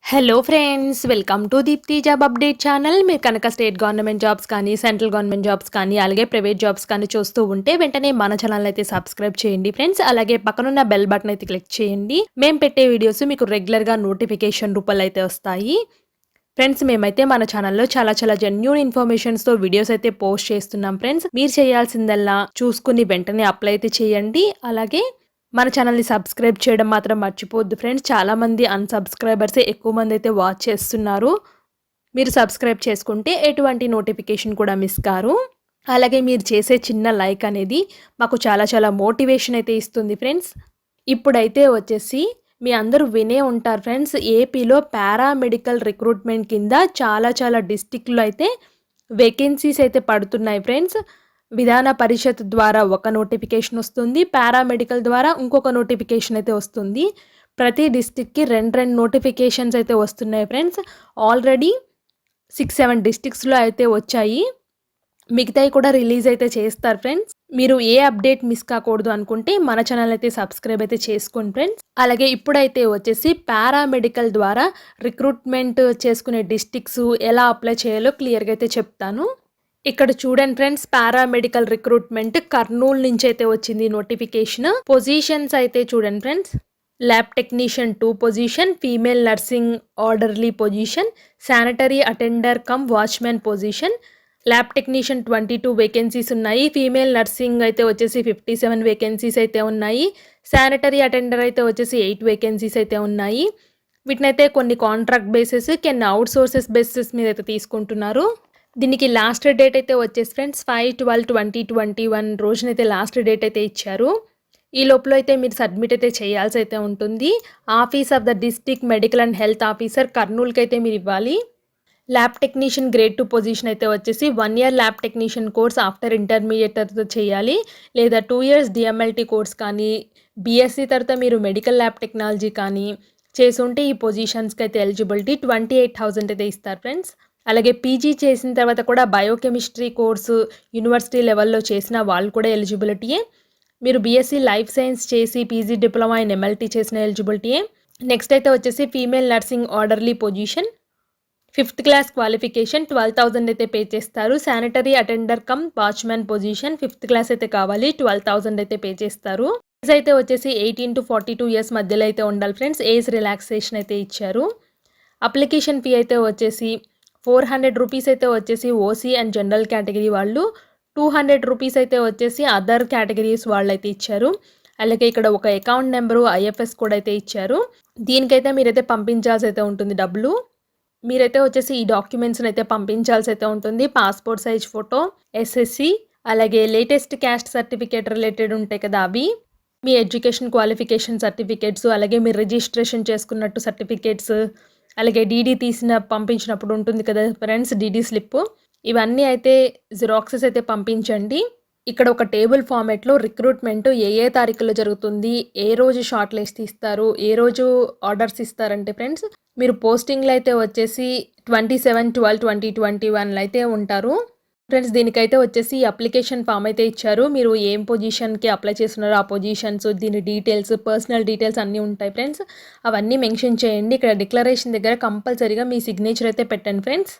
Hello friends, welcome to Deepthi job update channel. మీరు కనుక state government jobs కానీ, central government jobs కానీ, అలాగే ప్రైవేట్ జాబ్స్ కానీ చూస్తూ ఉంటే వెంటనే మన ఛానల్ అయితే సబ్స్క్రైబ్ చేయండి ఫ్రెండ్స్. అలాగే పక్కనున్న బెల్ బటన్ అయితే క్లిక్ చేయండి. మేము పెట్టే వీడియోస్ మీకు రెగ్యులర్గా నోటిఫికేషన్ రూపంలో అయితే వస్తాయి. ఫ్రెండ్స్, మేమైతే మన ఛానల్లో చాలా జెన్యూన్ ఇన్ఫర్మేషన్స్తో వీడియోస్ అయితే పోస్ట్ చేస్తున్నాం ఫ్రెండ్స్. మీరు చేయాల్సిందల్లా చూసుకుని వెంటనే అప్లై అయితే చేయండి. అలాగే మన ఛానల్ని సబ్స్క్రైబ్ చేయడం మాత్రం మర్చిపోద్దు ఫ్రెండ్స్. చాలామంది అన్సబ్స్క్రైబర్సే ఎక్కువ మంది అయితే వాచ్ చేస్తున్నారు. మీరు సబ్స్క్రైబ్ చేసుకుంటే ఎటువంటి నోటిఫికేషన్ కూడా మిస్ కారు. అలాగే మీరు చేసే చిన్న లైక్ అనేది మాకు చాలా మోటివేషన్ అయితే ఇస్తుంది ఫ్రెండ్స్. ఇప్పుడైతే వచ్చేసి మీ అందరూ వినే ఉంటారు ఫ్రెండ్స్, ఏపీలో పారామెడికల్ రిక్రూట్మెంట్ కింద చాలా డిస్టిక్లో అయితే వేకెన్సీస్ అయితే పడుతున్నాయి ఫ్రెండ్స్. విధాన పరిషత్ ద్వారా ఒక నోటిఫికేషన్ వస్తుంది, పారామెడికల్ ద్వారా ఇంకొక నోటిఫికేషన్ అయితే వస్తుంది. ప్రతి డిస్టిక్కి రెండు నోటిఫికేషన్స్ అయితే వస్తున్నాయి ఫ్రెండ్స్. ఆల్రెడీ 6-7 డిస్టిక్స్లో అయితే వచ్చాయి. మిగతాయి కూడా రిలీజ్ అయితే చేస్తారు ఫ్రెండ్స్. మీరు ఏ అప్డేట్ మిస్ కాకూడదు అనుకుంటే మన ఛానల్ అయితే సబ్స్క్రైబ్ అయితే చేసుకోండి ఫ్రెండ్స్. అలాగే ఇప్పుడైతే వచ్చేసి పారామెడికల్ ద్వారా రిక్రూట్మెంట్ చేసుకునే డిస్టిక్స్ ఎలా అప్లై చేయాలో క్లియర్గా అయితే చెప్తాను. ఇక్కడ చూడండి ఫ్రెండ్స్, పారామెడికల్ రిక్రూట్మెంట్ కర్నూలు నుంచి అయితే వచ్చింది నోటిఫికేషన్. పొజిషన్స్ అయితే చూడండి friends, lab technician 2 position, female nursing orderly position, sanitary attender cum watchman position. Lab technician 22 vacancies ఉన్నాయి. ఫీమేల్ నర్సింగ్ అయితే వచ్చేసి 57 వేకెన్సీస్ అయితే ఉన్నాయి. శానిటరీ అటెండర్ అయితే వచ్చేసి 8 వేకెన్సీస్ అయితే ఉన్నాయి. వీటినైతే కొన్ని కాంట్రాక్ట్ బేసిస్, కొన్ని అవుట్ సోర్సెస్ బేసిస్ మీద అయితే తీసుకుంటున్నారు. దీనికి లాస్ట్ డేట్ అయితే వచ్చేసి ఫ్రెండ్స్ 5/12/2021 రోజునైతే లాస్ట్ డేట్ అయితే ఇచ్చారు. ఈ లోపల అయితే మీరు సబ్మిట్ అయితే చేయాల్సి అయితే ఉంటుంది. Office of the district medical and health officer కర్నూలుకి అయితే మీరు ఇవ్వాలి. ల్యాబ్ టెక్నీషియన్ గ్రేడ్ 2 పొజిషన్ అయితే వచ్చేసి 1 year lab technician course after intermediate తర్వాత చేయాలి, లేదా 2 years డిఎంఎల్టీ కోర్స్ కానీ, బీఎస్సీ తర్వాత మీరు మెడికల్ ల్యాబ్ టెక్నాలజీ కానీ చేసుంటే ఈ పొజిషన్స్కి అయితే ఎలిజిబిలిటీ 28,000 అయితే ఇస్తారు ఫ్రెండ్స్. అలాగే పీజీ చేసిన తర్వాత కూడా బయోకెమిస్ట్రీ కోర్సు యూనివర్సిటీ లెవెల్లో చేసిన వాళ్ళు కూడా ఎలిజిబిలిటీయే. మీరు బీఎస్సీ లైఫ్ సైన్స్ చేసి పీజీ డిప్లొమా ఇన్ ఎంఎల్టీ చేసిన ఎలిజిబిలిటీయే. నెక్స్ట్ అయితే వచ్చేసి female nursing orderly position, 5th class qualification 12,000 అయితే పే చేస్తారు. Sanitary attender cum watchman position 5th class అయితే కావాలి, 12,000 అయితే పే చేస్తారు. ఏజ్ అయితే వచ్చేసి 18 to 42 years మధ్యలో అయితే ఉండాలి ఫ్రెండ్స్. ఏజ్ రిలాక్సేషన్ అయితే ఇచ్చారు. అప్లికేషన్ ఫీ అయితే వచ్చేసి 400 రూపీస్ అయితే వచ్చేసి ఓసీ అండ్ జనరల్ కేటగిరీ వాళ్ళు, 200 రూపీస్ అయితే వచ్చేసి అదర్ కేటగిరీస్ వాళ్ళు అయితే ఇచ్చారు. అలాగే ఇక్కడ ఒక అకౌంట్ నెంబరు, ఐఎఫ్ఎస్ కోడ్ అయితే ఇచ్చారు. దీనికైతే మీరైతే పంపించాల్సి అయితే ఉంటుంది డబ్బులు. మీరైతే వచ్చేసి ఈ డాక్యుమెంట్స్ని అయితే పంపించాల్సి అయితే ఉంటుంది. పాస్పోర్ట్ సైజ్ ఫోటో, ఎస్ఎస్సి, అలాగే లేటెస్ట్ క్యాస్ట్ సర్టిఫికేట్ రిలేటెడ్ ఉంటాయి కదా అవి, మీ ఎడ్యుకేషన్ క్వాలిఫికేషన్ సర్టిఫికేట్స్, అలాగే మీరు రిజిస్ట్రేషన్ చేసుకున్నట్టు సర్టిఫికేట్స్, అలాగే డీడీ పంపించినప్పుడు ఉంటుంది కదా ఫ్రెండ్స్ డీడీ స్లిప్, ఇవన్నీ అయితే జిరాక్సెస్ అయితే పంపించండి. ఇక్కడ ఒక టేబుల్ ఫార్మేట్లో రిక్రూట్మెంట్ ఏ తారీఖులో జరుగుతుంది, ఏ రోజు షార్ట్ లిస్ట్ ఇస్తారు, ఏ రోజు ఆర్డర్స్ ఇస్తారంటే ఫ్రెండ్స్, మీరు పోస్టింగ్లో అయితే వచ్చేసి 27/12/2021 అయితే ఉంటారు ఫ్రెండ్స్. దీనికైతే వచ్చేసి అప్లికేషన్ ఫామ్ అయితే ఇచ్చారు. మీరు ఏం పొజిషన్కి అప్లై చేస్తున్నారో ఆ పొజిషన్స్, దీని డీటెయిల్స్, పర్సనల్ డీటెయిల్స్ అన్నీ ఉంటాయి ఫ్రెండ్స్. అవన్నీ మెన్షన్ చేయండి. ఇక్కడ డిక్లరేషన్ దగ్గర కంపల్సరీగా మీ సిగ్నేచర్ అయితే పెట్టండి ఫ్రెండ్స్.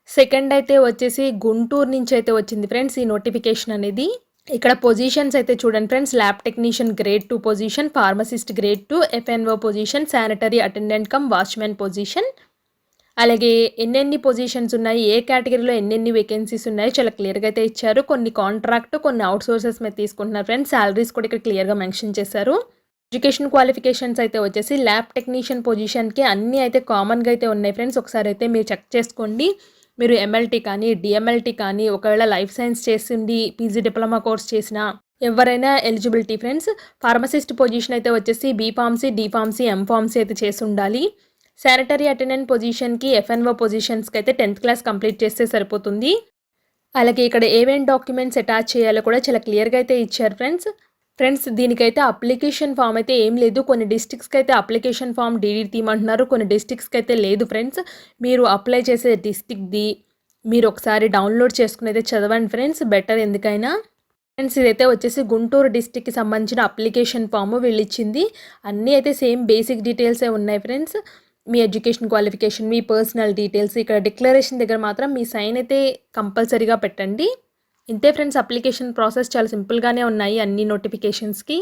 సెకండ్ అయితే వచ్చేసి గుంటూరు నుంచి అయితే వచ్చింది ఫ్రెండ్స్ ఈ నోటిఫికేషన్ అనేది. ఇక్కడ పొజిషన్స్ అయితే చూడండి friends, lab technician grade 2 position, pharmacist grade 2, FNO position, sanitary attendant cum watchman position. అలాగే ఎన్నెన్ని పొజిషన్స్ ఉన్నాయి, ఏ కేటగిరీలో ఎన్నెన్ని వేకెన్సీస్ ఉన్నాయి చాలా క్లియర్గా అయితే ఇచ్చారు. కొన్ని కాంట్రాక్ట్, కొన్ని అవుట్ సోర్సెస్ మీద తీసుకుంటున్నారు ఫ్రెండ్స్. శాలరీస్ కూడా ఇక్కడ క్లియర్గా మెన్షన్ చేశారు. ఎడ్యుకేషన్ క్వాలిఫికేషన్స్ అయితే వచ్చేసి ల్యాబ్ టెక్నీషియన్ పొజిషన్కి అన్నీ అయితే కామన్గా అయితే ఉన్నాయి ఫ్రెండ్స్. ఒకసారి అయితే మీరు చెక్ చేసుకోండి. మీరు ఎంఎల్టీ కానీ, డిఎంఎల్టీ కానీ, ఒకవేళ లైఫ్ సైన్స్ చేసింది, పీజీ డిప్లొమా కోర్స్ చేసిన ఎవరైనా ఎలిజిబిలిటీ ఫ్రెండ్స్. ఫార్మసిస్ట్ పొజిషన్ అయితే వచ్చేసి బీఫార్మసీ, డిఫార్మసీ, ఎంఫార్మసీ అయితే చేసి ఉండాలి. శానిటరీ అటెండెంట్ పొజిషన్కి, ఎఫ్ఎన్ఓ పొజిషన్స్కి అయితే 10th క్లాస్ కంప్లీట్ చేస్తే సరిపోతుంది. అలాగే ఇక్కడ ఏమేం డాక్యుమెంట్స్ అటాచ్ చేయాలో కూడా చాలా క్లియర్గా అయితే ఇచ్చారు ఫ్రెండ్స్. దీనికైతే అప్లికేషన్ ఫామ్ అయితే ఏం లేదు. కొన్ని డిస్ట్రిక్ట్స్కి అయితే అప్లికేషన్ ఫామ్ డీడీ తీయమంటున్నారు, కొన్ని డిస్ట్రిక్ట్స్కి అయితే లేదు ఫ్రెండ్స్. మీరు అప్లై చేసే డిస్ట్రిక్ట్ది మీరు ఒకసారి డౌన్లోడ్ చేసుకుని అయితే చదవండి ఫ్రెండ్స్, బెటర్ ఎందుకైనా. ఫ్రెండ్స్ ఇదైతే వచ్చేసి గుంటూరు డిస్ట్రిక్ట్కి సంబంధించిన అప్లికేషన్ ఫామ్ వీళ్ళు ఇచ్చింది. అన్నీ అయితే సేమ్ బేసిక్ డీటెయిల్సే ఉన్నాయి ఫ్రెండ్స్. మీ ఎడ్యుకేషన్ క్వాలిఫికేషన్, మీ పర్సనల్ డీటెయిల్స్, ఇక్కడ డిక్లరేషన్ దగ్గర మాత్రం మీ సైన్ అయితే కంపల్సరీగా పెట్టండి. ఇంతే ఫ్రెండ్స్, అప్లికేషన్ ప్రాసెస్ చాలా సింపుల్గానే ఉన్నాయి అన్ని నోటిఫికేషన్స్కి.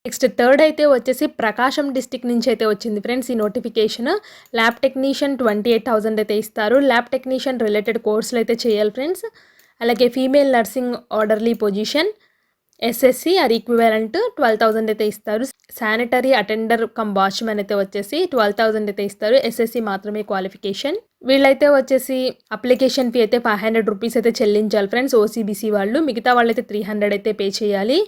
నెక్స్ట్ థర్డ్ అయితే వచ్చేసి ప్రకాశం డిస్టిక్ నుంచి అయితే వచ్చింది ఫ్రెండ్స్ ఈ నోటిఫికేషన్. ల్యాబ్ టెక్నీషియన్ 28,000 అయితే ఇస్తారు. ల్యాబ్ టెక్నీషియన్ రిలేటెడ్ కోర్సులు అయితే చేయాలి ఫ్రెండ్స్. అలాగే female nursing orderly position SSC or equivalent 12,000 అయితే ఇస్తారు. శానిటరీ అటెండర్ కమ్ వాచ్మెన్ అయితే వచ్చేసి 12,000 అయితే ఇస్తారు. ఎస్ఎస్సి మాత్రమే క్వాలిఫికేషన్. వీళ్ళైతే వచ్చేసి అప్లికేషన్ ఫీ అయితే 500 రూపీస్ అయితే చెల్లించాలి ఫ్రెండ్స్ ఓసీబీసీ వాళ్ళు. మిగతా వాళ్ళైతే 300 అయితే పే చేయాలి.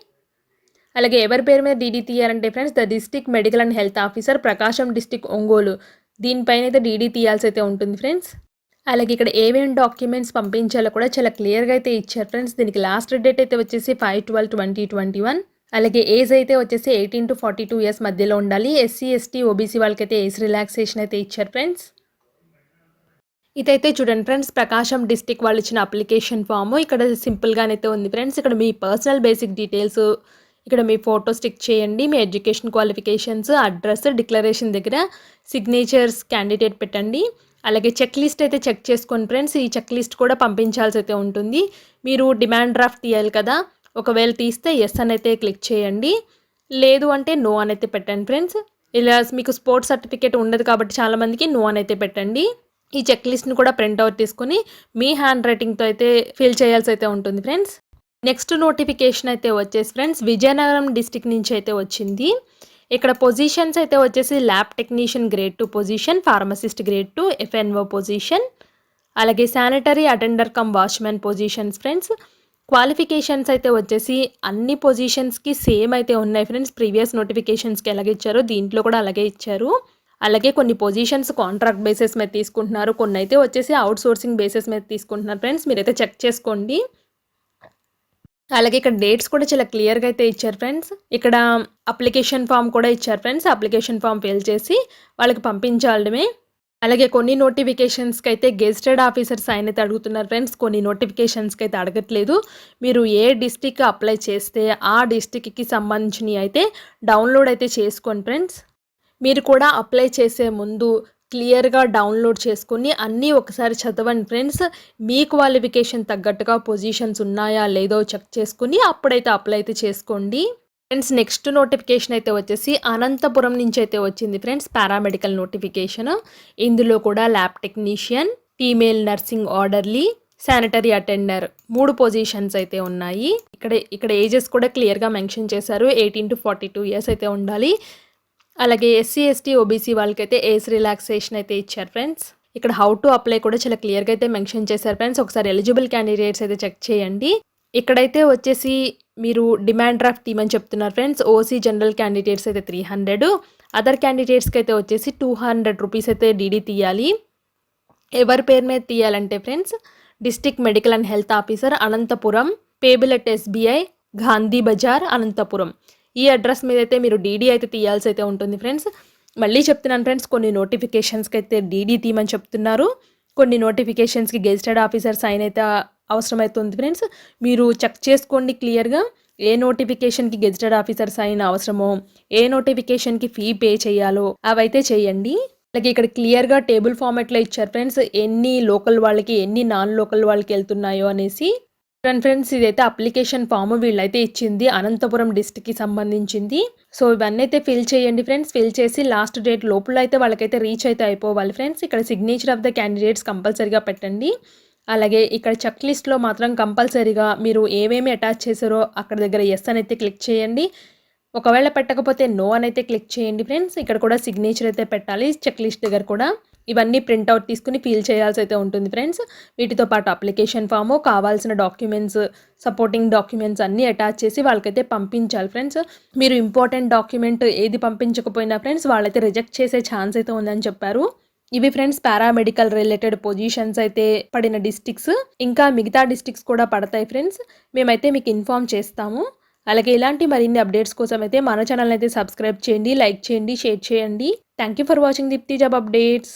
అలాగే ఎవరి పేరు మీద డీడీ తీయాలంటే friends the district medical and health officer Prakasam district Ongole, దీనిపైన అయితే డీడీ తీయాల్సి అయితే ఉంటుంది ఫ్రెండ్స్. అలాగే ఇక్కడ ఏమేమి డాక్యుమెంట్స్ పంపించాలో కూడా చాలా క్లియర్గా అయితే ఇచ్చారు ఫ్రెండ్స్. దీనికి లాస్ట్ డేట్ అయితే వచ్చేసి 5/12/2021. అలాగే ఏజ్ అయితే వచ్చేసి 18 to 42 ఇయర్స్ మధ్యలో ఉండాలి. ఎస్సీ ఎస్టీ ఓబీసీ వాళ్ళకైతే ఏజ్ రిలాక్సేషన్ అయితే ఇచ్చారు ఫ్రెండ్స్. ఇదైతే చూడండి ఫ్రెండ్స్ ప్రకాశం డిస్ట్రిక్ట్ వాళ్ళు ఇచ్చిన అప్లికేషన్ ఫామ్. ఇక్కడ సింపుల్గానైతే ఉంది ఫ్రెండ్స్. ఇక్కడ మీ పర్సనల్ బేసిక్ డీటెయిల్స్, ఇక్కడ మీ ఫోటో స్టిక్ చేయండి, మీ ఎడ్యుకేషన్ క్వాలిఫికేషన్స్, అడ్రస్, డిక్లరేషన్ దగ్గర సిగ్నేచర్స్ క్యాండిడేట్ పెట్టండి. అలాగే చెక్ లిస్ట్ అయితే చెక్ చేసుకోండి ఫ్రెండ్స్. ఈ చెక్ లిస్ట్ కూడా పంపించాల్సి అయితే ఉంటుంది. మీరు డిమాండ్ డ్రాఫ్ట్ తీయాలి కదా, ఒకవేళ తీస్తే ఎస్ అని అయితే క్లిక్ చేయండి, లేదు అంటే నో అని అయితే పెట్టండి ఫ్రెండ్స్. ఇలా మీకు స్పోర్ట్స్ సర్టిఫికేట్ ఉండదు కాబట్టి చాలామందికి నో అని అయితే పెట్టండి. ఈ చెక్ లిస్ట్ని కూడా ప్రింట్అవుట్ తీసుకొని మీ హ్యాండ్ రైటింగ్తో అయితే ఫిల్ చేయాల్సి అయితే ఉంటుంది ఫ్రెండ్స్. నెక్స్ట్ నోటిఫికేషన్ అయితే వచ్చేసి ఫ్రెండ్స్ విజయనగరం డిస్ట్రిక్ట్ నుంచి అయితే వచ్చింది. ఇక్కడ పొజిషన్స్ అయితే వచ్చేసి lab technician grade 2 position, pharmacist grade 2, FNO position, అలాగే sanitary attender cum watchman positions friends. Qualifications అయితే వచ్చేసి అన్ని పొజిషన్స్కి సేమ్ అయితే ఉన్నాయి ఫ్రెండ్స్. ప్రీవియస్ నోటిఫికేషన్స్కి ఎలాగ ఇచ్చారో దీంట్లో కూడా అలాగే ఇచ్చారు. అలాగే కొన్ని పొజిషన్స్ కాంట్రాక్ట్ బేసిస్ మీద తీసుకుంటున్నారు, కొన్ని అయితే వచ్చేసి అవుట్ సోర్సింగ్ బేసిస్ మీద తీసుకుంటున్నారు ఫ్రెండ్స్. మీరైతే చెక్ చేసుకోండి. అలాగే ఇక్కడ డేట్స్ కూడా చాలా క్లియర్గా అయితే ఇచ్చారు ఫ్రెండ్స్. ఇక్కడ అప్లికేషన్ ఫామ్ కూడా ఇచ్చారు ఫ్రెండ్స్. అప్లికేషన్ ఫామ్ ఫిల్ చేసి వాళ్ళకి పంపించాలమే. అలాగే కొన్ని నోటిఫికేషన్స్కి అయితే గెజిటెడ్ ఆఫీసర్ సైన్ అయితే అడుగుతున్నారు ఫ్రెండ్స్. కొన్ని నోటిఫికేషన్స్కి అయితే అడగట్లేదు. మీరు ఏ డిస్ట్రిక్ట్ అప్లై చేస్తే ఆ డిస్ట్రిక్ట్కి సంబంధించినవి అయితే డౌన్లోడ్ అయితే చేసుకోండి ఫ్రెండ్స్. మీరు కూడా అప్లై చేసే ముందు క్లియర్గా డౌన్లోడ్ చేసుకొని అన్నీ ఒకసారి చదవండి ఫ్రెండ్స్. మీ క్వాలిఫికేషన్ తగ్గట్టుగా పొజిషన్స్ ఉన్నాయా లేదో చెక్ చేసుకుని అప్పుడైతే అప్లై అయితే చేసుకోండి ఫ్రెండ్స్. నెక్స్ట్ నోటిఫికేషన్ అయితే వచ్చేసి అనంతపురం నుంచి అయితే వచ్చింది ఫ్రెండ్స్ పారామెడికల్ నోటిఫికేషన్. ఇందులో కూడా lab technician, female nursing orderly, sanitary attender 3 positions అయితే ఉన్నాయి. ఇక్కడ ఏజెస్ కూడా క్లియర్గా మెన్షన్ చేశారు. 18 to 42 ఇయర్స్ అయితే ఉండాలి. అలాగే ఎస్సీ ఎస్టీ ఓబీసీ వాళ్ళకైతే ఏజ్ రిలాక్సేషన్ అయితే ఇచ్చారు ఫ్రెండ్స్. ఇక్కడ హౌ టు అప్లై కూడా చాలా క్లియర్గా అయితే మెన్షన్ చేశారు ఫ్రెండ్స్. ఒకసారి ఎలిజిబుల్ క్యాండిడేట్స్ అయితే చెక్ చేయండి. ఇక్కడైతే వచ్చేసి మీరు డిమాండ్ డ్రాఫ్ట్ తీయమని చెప్తున్నారు ఫ్రెండ్స్. ఓసీ జనరల్ క్యాండిడేట్స్ అయితే 300, అదర్ క్యాండిడేట్స్కి అయితే వచ్చేసి 200 రూపీస్ అయితే డీడీ తీయాలి. ఎవరి పేరు మీద తీయాలంటే friends district medical and health officer Anantapuram, payable at SBI, Gandhi Bazar, Anantapuram. ఈ అడ్రస్ మీద అయితే మీరు డీడీ అయితే తీయాల్సి అయితే ఉంటుంది ఫ్రెండ్స్. మళ్ళీ చెప్తున్నాను ఫ్రెండ్స్, కొన్ని నోటిఫికేషన్స్కి అయితే డీడీ తీయమని చెప్తున్నారు, కొన్ని నోటిఫికేషన్స్కి గెజిటెడ్ ఆఫీసర్ సైన్ అయితే అవసరమవుతుంది ఫ్రెండ్స్. మీరు చెక్ చేసుకోండి క్లియర్గా ఏ నోటిఫికేషన్కి గెజిటెడ్ ఆఫీసర్ సైన్ అవసరమో, ఏ నోటిఫికేషన్కి ఫీ పే చేయాలో అవైతే చేయండి. అలాగే ఇక్కడ క్లియర్గా టేబుల్ ఫార్మాట్లో ఇచ్చారు ఫ్రెండ్స్, ఎన్ని లోకల్ వాళ్ళకి ఎన్ని నాన్ లోకల్ వాళ్ళకి వెళ్తున్నాయో అనేసి. ఫ్రెండ్స్ ఇదైతే అప్లికేషన్ ఫామ్ వీళ్ళైతే ఇచ్చింది అనంతపురం డిస్ట్రిక్ట్కి సంబంధించింది. సో ఇవన్నీ అయితే ఫిల్ చేయండి ఫ్రెండ్స్. ఫిల్ చేసి లాస్ట్ డేట్ లోపల అయితే వాళ్ళకైతే రీచ్ అయితే అయిపోవాలి ఫ్రెండ్స్. ఇక్కడ సిగ్నేచర్ ఆఫ్ ద క్యాండిడేట్స్ కంపల్సరీగా పెట్టండి. అలాగే ఇక్కడ చెక్ లిస్ట్లో మాత్రం కంపల్సరీగా మీరు ఏమేమి అటాచ్ చేశారో అక్కడ దగ్గర ఎస్ అని అయితే క్లిక్ చేయండి. ఒకవేళ పెట్టకపోతే నో అని అయితే క్లిక్ చేయండి ఫ్రెండ్స్. ఇక్కడ కూడా సిగ్నేచర్ అయితే పెట్టాలి చెక్ లిస్ట్ దగ్గర కూడా. ఇవన్నీ ప్రింట్అవుట్ తీసుకుని ఫిల్ చేయాల్సి అయితే ఉంటుంది ఫ్రెండ్స్. వీటితో పాటు అప్లికేషన్ ఫాము, కావాల్సిన డాక్యుమెంట్స్, సపోర్టింగ్ డాక్యుమెంట్స్ అన్నీ అటాచ్ చేసి వాళ్ళకైతే పంపించాలి ఫ్రెండ్స్. మీరు ఇంపార్టెంట్ డాక్యుమెంట్ ఏది పంపించకపోయినా ఫ్రెండ్స్ వాళ్ళైతే రిజెక్ట్ చేసే ఛాన్స్ అయితే ఉందని చెప్పారు. ఇవి ఫ్రెండ్స్ పారామెడికల్ రిలేటెడ్ పొజిషన్స్ అయితే పడిన డిస్ట్రిక్ట్స్. ఇంకా మిగతా డిస్ట్రిక్ట్స్ కూడా పడతాయి ఫ్రెండ్స్. మేమైతే మీకు ఇన్ఫామ్ చేస్తాము. అలాగే ఇలాంటి మరిన్ని అప్డేట్స్ కోసం అయితే మన ఛానల్ అయితే సబ్స్క్రైబ్ చేయండి, లైక్ చేయండి, షేర్ చేయండి. Thank you for watching Deepthi job updates.